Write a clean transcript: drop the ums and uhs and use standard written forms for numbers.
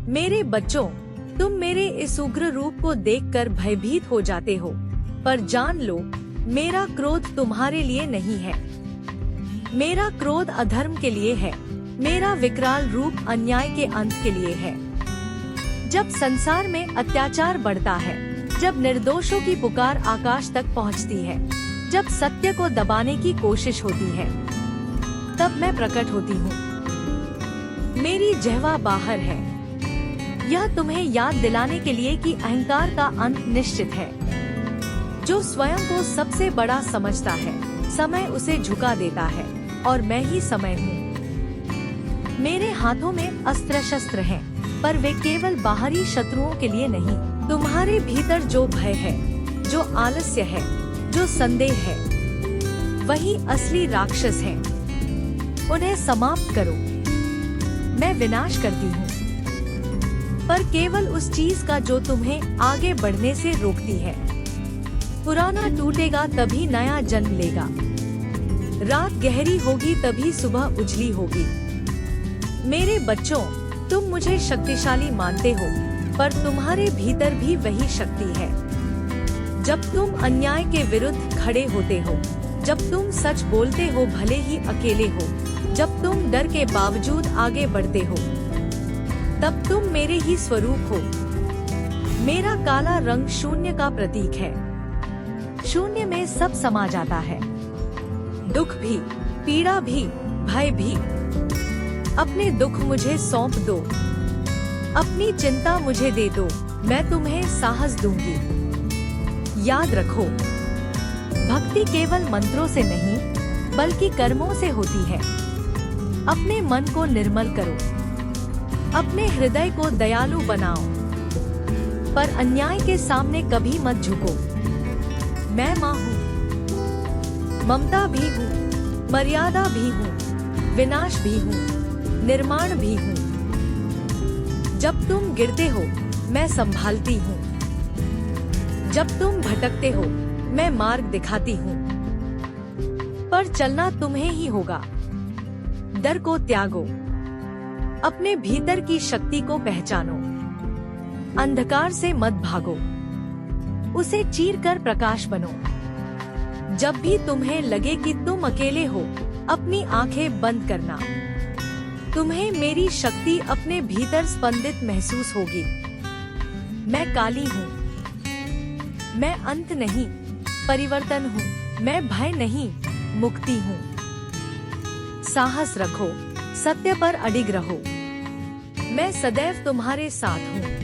मेरे बच्चों, तुम मेरे इस उग्र रूप को देखकर भयभीत हो जाते हो, पर जान लो, मेरा क्रोध तुम्हारे लिए नहीं है। मेरा क्रोध अधर्म के लिए है, मेरा विकराल रूप अन्याय के अंत के लिए है। जब संसार में अत्याचार बढ़ता है, जब निर्दोषों की पुकार आकाश तक पहुंचती है, जब सत्य को दबाने की कोशिश होती है, तब मैं प्रकट होती हूँ। मेरी जिह्वा बाहर है, यह तुम्हें याद दिलाने के लिए कि अहंकार का अंत निश्चित है। जो स्वयं को सबसे बड़ा समझता है, समय उसे झुका देता है, और मैं ही समय हूँ। मेरे हाथों में अस्त्र शस्त्र हैं, पर वे केवल बाहरी शत्रुओं के लिए नहीं। तुम्हारे भीतर जो भय है, जो आलस्य है, जो संदेह है, वही असली राक्षस है। उन्हें समाप्त करो। मैं विनाश करती हूँ, पर केवल उस चीज का जो तुम्हें आगे बढ़ने से रोकती है। पुराना टूटेगा तभी नया जन्म लेगा। रात गहरी होगी तभी सुबह उजली होगी। मेरे बच्चों, तुम मुझे शक्तिशाली मानते हो, पर तुम्हारे भीतर भी वही शक्ति है। जब तुम अन्याय के विरुद्ध खड़े होते हो, जब तुम सच बोलते हो भले ही अकेले हो, जब तुम डर के बावजूद आगे बढ़ते हो, तब तुम मेरे ही स्वरूप हो। मेरा काला रंग शून्य का प्रतीक है। शून्य में सब समा जाता है, दुख भी, पीड़ा भी, भय भी। अपने दुख मुझे सौंप दो, अपनी चिंता मुझे दे दो, मैं तुम्हें साहस दूंगी। याद रखो, भक्ति केवल मंत्रों से नहीं, बल्कि कर्मों से होती है। अपने मन को निर्मल करो, अपने हृदय को दयालु बनाओ, पर अन्याय के सामने कभी मत झुको। मैं माँ हूँ, ममता भी हूँ, मर्यादा भी हूँ, विनाश भी हूँ, निर्माण भी हूँ। जब तुम गिरते हो, मैं संभालती हूँ। जब तुम भटकते हो, मैं मार्ग दिखाती हूँ। पर चलना तुम्हें ही होगा। डर को त्यागो, अपने भीतर की शक्ति को पहचानो। अंधकार से मत भागो, उसे चीर कर प्रकाश बनो। जब भी तुम्हें लगे कि तुम अकेले हो, अपनी आंखें बंद करना। तुम्हें मेरी शक्ति अपने भीतर स्पंदित महसूस होगी। मैं काली हूँ, मैं अंत नहीं, परिवर्तन हूँ। मैं भय नहीं, मुक्ति हूँ। साहस रखो, सत्य पर अडिग रहो। मैं सदैव तुम्हारे साथ हूँ।